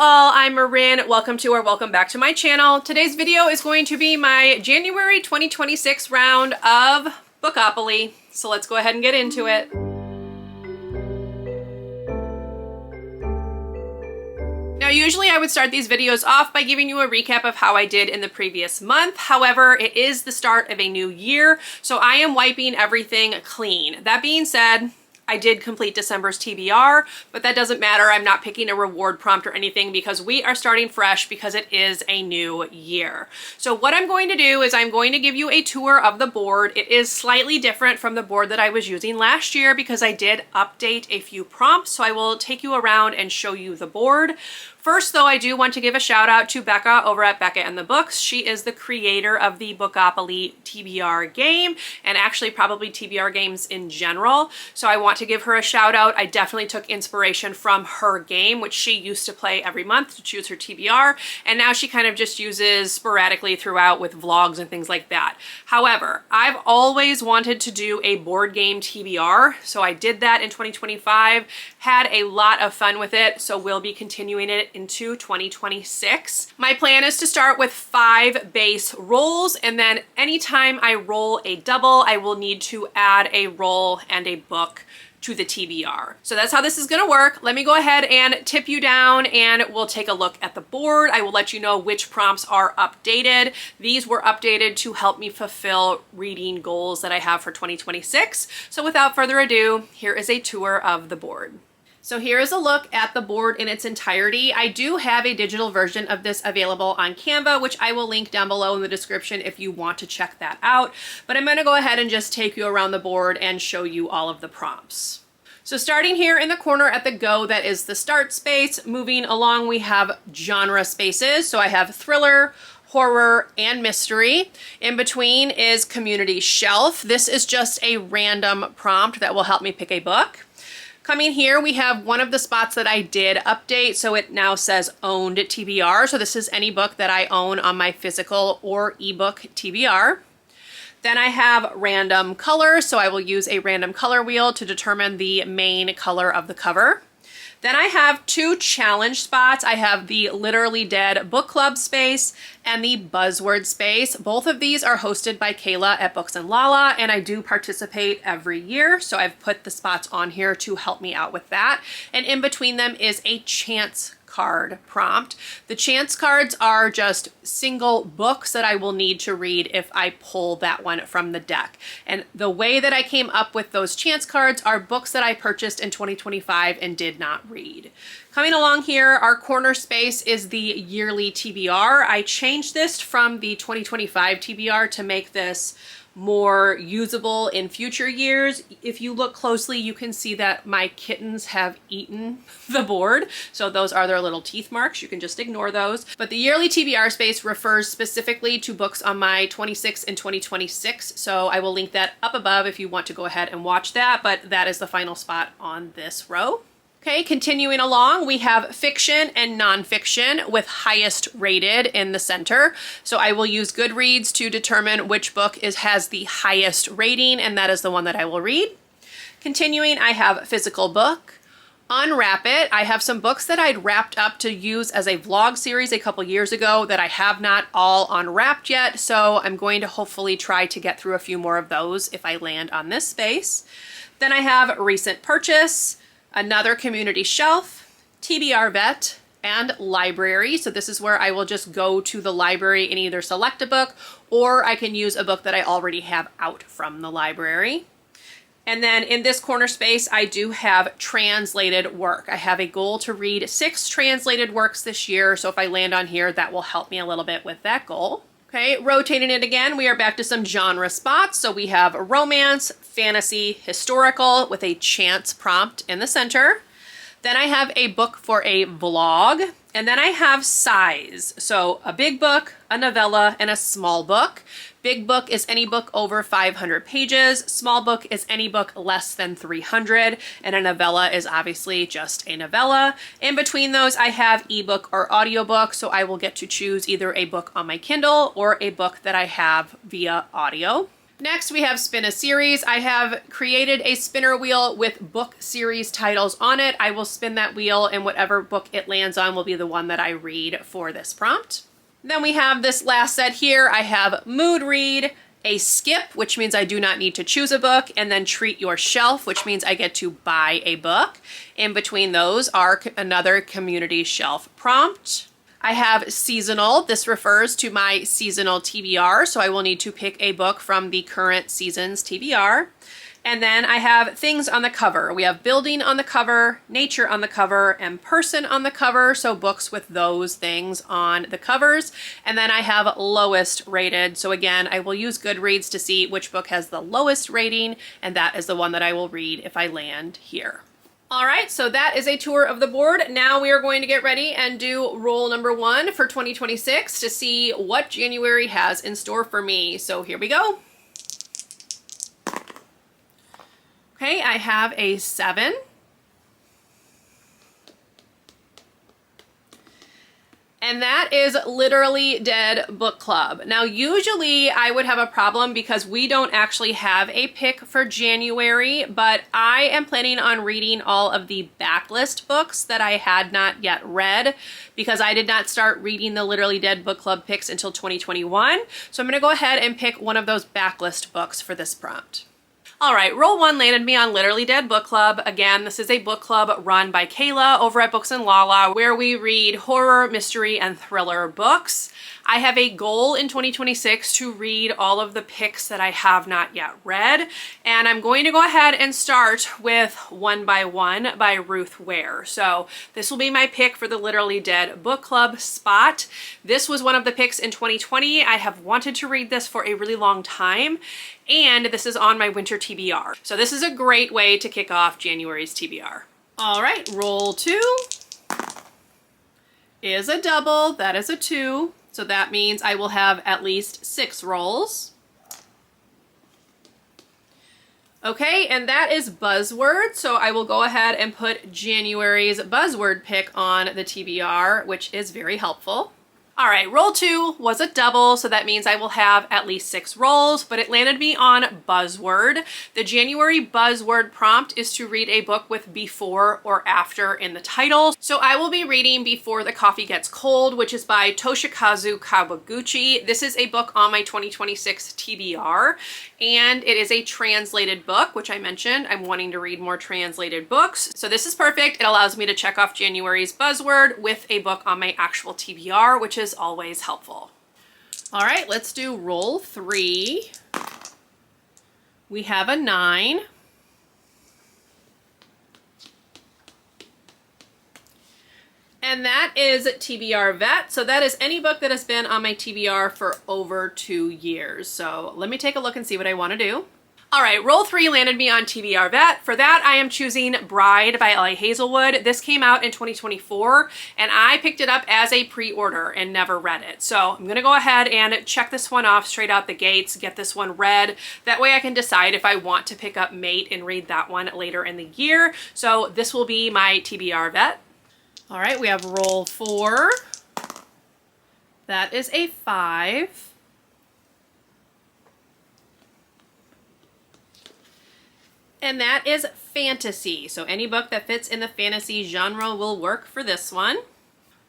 all, I'm Marin. Welcome to or welcome back to my channel. Today's video is going to be my January 2026 round of Bookopoly. So let's go ahead and get into it. Now, usually I would start these videos off by giving you a recap of how I did in the previous month. However, it is the start of a new year, so I am wiping everything clean. That being said, I did complete December's TBR, but that doesn't matter. I'm not picking a reward prompt or anything because we are starting fresh because it is a new year. So what I'm going to do is I'm going to give you a tour of the board. It is slightly different from the board that I was using last year because I did update a few prompts. So I will take you around and show you the board. First, though, I do want to give a shout out to Becca over at Becca and the Books. She is the creator of the Bookopoly TBR game and actually probably TBR games in general. So I want to give her a shout out. I definitely took inspiration from her game, which she used to play every month to choose her TBR. And now she kind of just uses sporadically throughout with vlogs and things like that. However, I've always wanted to do a board game TBR. So I did that in 2025, had a lot of fun with it. So we'll be continuing it into 2026. My plan is to start with 5 base rolls, and then anytime I roll a double, I will need to add a roll and a book to the TBR. So that's how this is gonna work. Let me go ahead and tip you down and we'll take a look at the board. I will let you know which prompts are updated. These were updated to help me fulfill reading goals that I have for 2026. So without further ado, here is a tour of the board. So here is a look at the board in its entirety. I do have a digital version of this available on Canva, which I will link down below in the description if you want to check that out. But I'm gonna go ahead and just take you around the board and show you all of the prompts. So starting here in the corner at the go, that is the start space. Moving along, we have genre spaces. So I have thriller, horror, and mystery. In between is community shelf. This is just a random prompt that will help me pick a book. Coming here, we have one of the spots that I did update, so it now says owned TBR. So this is any book that I own on my physical or ebook TBR. Then I have random color, so I will use a random color wheel to determine the main color of the cover. Then I have 2 challenge spots. I have the Literally Dead book club space and the buzzword space. Both of these are hosted by Kayla at Books and Lala, and I do participate every year. So I've put the spots on here to help me out with that. And in between them is a chance card prompt. The chance cards are just single books that I will need to read if I pull that one from the deck. And the way that I came up with those chance cards are books that I purchased in 2025 and did not read. Coming along here, our corner space is the yearly TBR. I changed this from the 2025 TBR to make this more usable in future years. If you look closely, you can see that my kittens have eaten the board. So those are their little teeth marks. You can just ignore those. But the yearly TBR space refers specifically to books on my 26 and 2026. So I will link that up above if you want to go ahead and watch that. But that is the final spot on this row. Okay, continuing along, we have fiction and nonfiction with highest rated in the center. So I will use Goodreads to determine which book has the highest rating, and that is the one that I will read. Continuing, I have physical book. Unwrap it. I have some books that I'd wrapped up to use as a vlog series a couple years ago that I have not all unwrapped yet. So I'm going to hopefully try to get through a few more of those if I land on this space. Then I have recent purchase, another community shelf, TBR vet, and library. So this is where I will just go to the library and either select a book, or I can use a book that I already have out from the library. And then in this corner space, I do have translated work. I have a goal to read 6 translated works this year. So if I land on here, that will help me a little bit with that goal. Okay, rotating it again, we are back to some genre spots. So we have romance, fantasy, historical with a chance prompt in the center. Then I have a book for a vlog, and then I have size. So a big book, a novella, and a small book. Big book is any book over 500 pages. Small book is any book less than 300. And a novella is obviously just a novella. In between those, I have ebook or audiobook. So I will get to choose either a book on my Kindle or a book that I have via audio. Next, we have spin a series. I have created a spinner wheel with book series titles on it. I will spin that wheel and whatever book it lands on will be the one that I read for this prompt. Then we have this last set here. I have mood read, a skip, which means I do not need to choose a book, and then treat your shelf, which means I get to buy a book. In between those are another community shelf prompt. I have seasonal. This refers to my seasonal TBR, so I will need to pick a book from the current season's TBR. And then I have things on the cover. We have building on the cover, nature on the cover, and person on the cover, so books with those things on the covers. And then I have lowest rated. So again, I will use Goodreads to see which book has the lowest rating, and that is the one that I will read if I land here. All right, so that is a tour of the board. Now we are going to get ready and do roll number 1 for 2026 to see what January has in store for me. So here we go. Okay, I have a 7. And that is Literally Dead Book Club. Now, usually I would have a problem because we don't actually have a pick for January, but I am planning on reading all of the backlist books that I had not yet read because I did not start reading the Literally Dead Book Club picks until 2021. So I'm gonna go ahead and pick one of those backlist books for this prompt. All right, roll 1 landed me on Literally Dead Book Club. Again, this is a book club run by Kayla over at Books and Lala, where we read horror, mystery, and thriller books. I have a goal in 2026 to read all of the picks that I have not yet read, and I'm going to go ahead and start with One by One by Ruth Ware. So this will be my pick for the Literally Dead Book Club spot. This was one of the picks in 2020. I have wanted to read this for a really long time, and this is on my winter TBR. So this is a great way to kick off January's TBR. All right, roll 2 is a double. That is a 2. So that means I will have at least 6 rolls. Okay, and that is buzzword. So I will go ahead and put January's buzzword pick on the TBR, which is very helpful. All right, roll 2 was a double, so that means I will have at least 6 rolls, but it landed me on buzzword. The January buzzword prompt is to read a book with before or after in the title. So I will be reading Before the Coffee Gets Cold, which is by Toshikazu Kawaguchi. This is a book on my 2026 TBR, and it is a translated book, which I mentioned. I'm wanting to read more translated books. So this is perfect. It allows me to check off January's buzzword with a book on my actual TBR, which is always helpful. All right, let's do roll 3. We have a 9. And that is TBR Vet. So that is any book that has been on my TBR for over 2 years. So let me take a look and see what I want to do. All right, roll 3 landed me on TBR Vet. For that, I am choosing Bride by L.A. Hazelwood. This came out in 2024, and I picked it up as a pre-order and never read it. So I'm gonna go ahead and check this one off straight out the gates, get this one read. That way I can decide if I want to pick up Mate and read that one later in the year. So this will be my TBR Vet. All right, we have roll 4. That is a 5. And that is fantasy. So any book that fits in the fantasy genre will work for this one.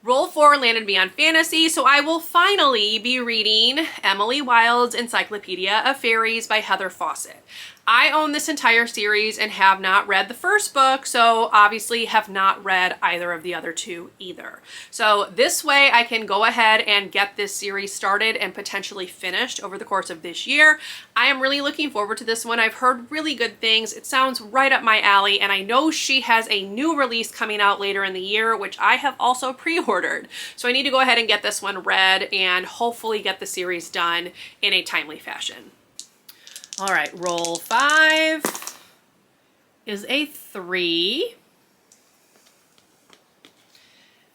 Roll 4 landed me on fantasy, so I will finally be reading Emily Wilde's Encyclopedia of Fairies by Heather Fawcett. I own this entire series and have not read the first book, so obviously have not read either of the other 2 either. So this way I can go ahead and get this series started and potentially finished over the course of this year. I am really looking forward to this one. I've heard really good things. It sounds right up my alley, and I know she has a new release coming out later in the year, which I have also pre-ordered. So I need to go ahead and get this one read and hopefully get the series done in a timely fashion. All right, roll 5 is a 3.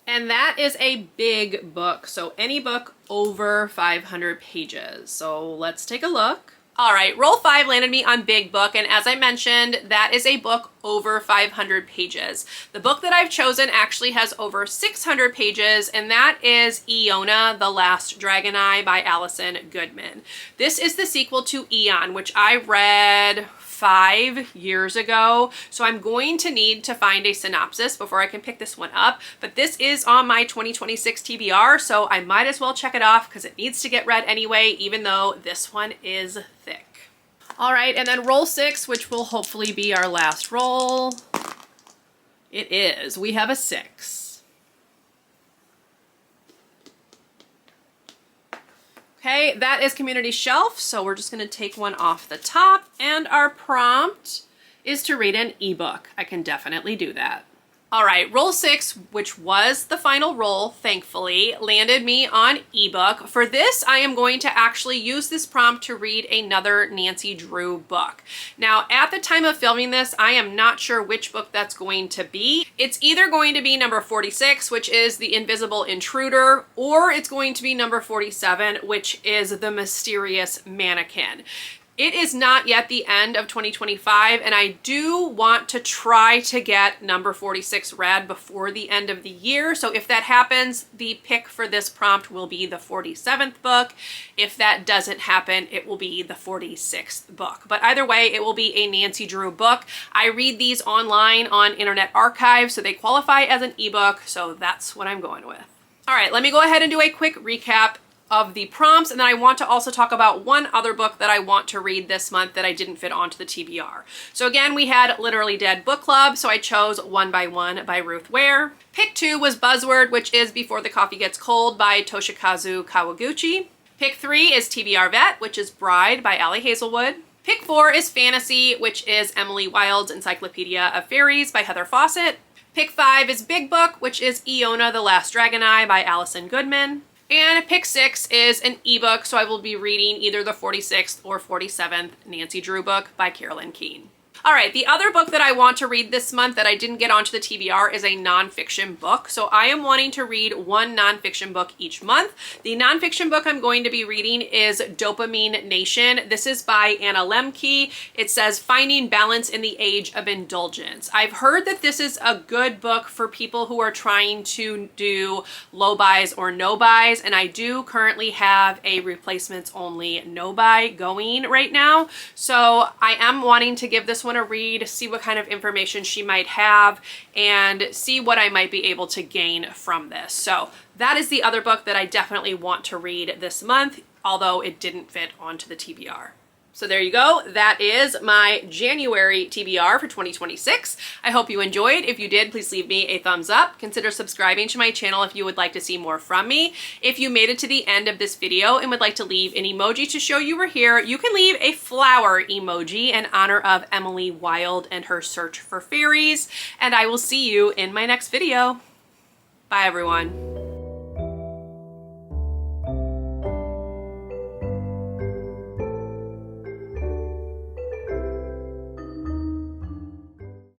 And that is a big book, so any book over 500 pages. So let's take a look. All right, roll 5 landed me on Big Book, and as I mentioned, that is a book over 500 pages. The book that I've chosen actually has over 600 pages, and that is Iona, the Last Dragon Eye by Alison Goodman. This is the sequel to Eon, which I read 5 years ago, so I'm going to need to find a synopsis before I can pick this one up, but this is on my 2026 TBR, so I might as well check it off because it needs to get read anyway, even though this one is thick. All right, and then roll 6, which will hopefully be our last roll. It is. We have a 6. Okay, that is Community Shelf, so we're just going to take one off the top, and our prompt is to read an ebook. I can definitely do that. All right, roll 6, which was the final roll, thankfully, landed me on ebook. For this, I am going to actually use this prompt to read another Nancy Drew book. Now, at the time of filming this, I am not sure which book that's going to be. It's either going to be number 46, which is The Invisible Intruder, or it's going to be number 47, which is The Mysterious Mannequin. It is not yet the end of 2025, and I do want to try to get number 46 read before the end of the year. So if that happens, the pick for this prompt will be the 47th book. If that doesn't happen, it will be the 46th book. But either way, it will be a Nancy Drew book. I read these online on Internet Archive, so they qualify as an ebook, so that's what I'm going with. All right, let me go ahead and do a quick recap of the prompts, and then I want to also talk about one other book that I want to read this month that I didn't fit onto the TBR. So again, we had Literally Dead Book Club, so I chose One by One by Ruth Ware. Pick 2 was Buzzword, which is Before the Coffee Gets Cold by Toshikazu Kawaguchi. Pick 3 is TBR Vet, which is Bride by Allie Hazelwood. Pick 4 is Fantasy, which is Emily Wilde's Encyclopedia of Fairies by Heather Fawcett. Pick 5 is Big Book, which is Iona, the Last Dragon Eye by Alison Goodman. And pick 6 is an ebook, so I will be reading either the 46th or 47th Nancy Drew book by Carolyn Keene. All right, the other book that I want to read this month that I didn't get onto the TBR is a nonfiction book. So I am wanting to read one nonfiction book each month. The nonfiction book I'm going to be reading is Dopamine Nation. This is by Anna Lemke. It says Finding Balance in the Age of Indulgence. I've heard that this is a good book for people who are trying to do low buys or no buys, and I do currently have a replacements only no buy going right now. So I am wanting to give this one a read, see what kind of information she might have, and see what I might be able to gain from this. So that is the other book that I definitely want to read this month, although it didn't fit onto the TBR. So there you go. That is my January TBR for 2026. I hope you enjoyed. If you did, please leave me a thumbs up. Consider subscribing to my channel if you would like to see more from me. If you made it to the end of this video and would like to leave an emoji to show you were here, you can leave a flower emoji in honor of Emily Wilde and her search for fairies. And I will see you in my next video. Bye, everyone.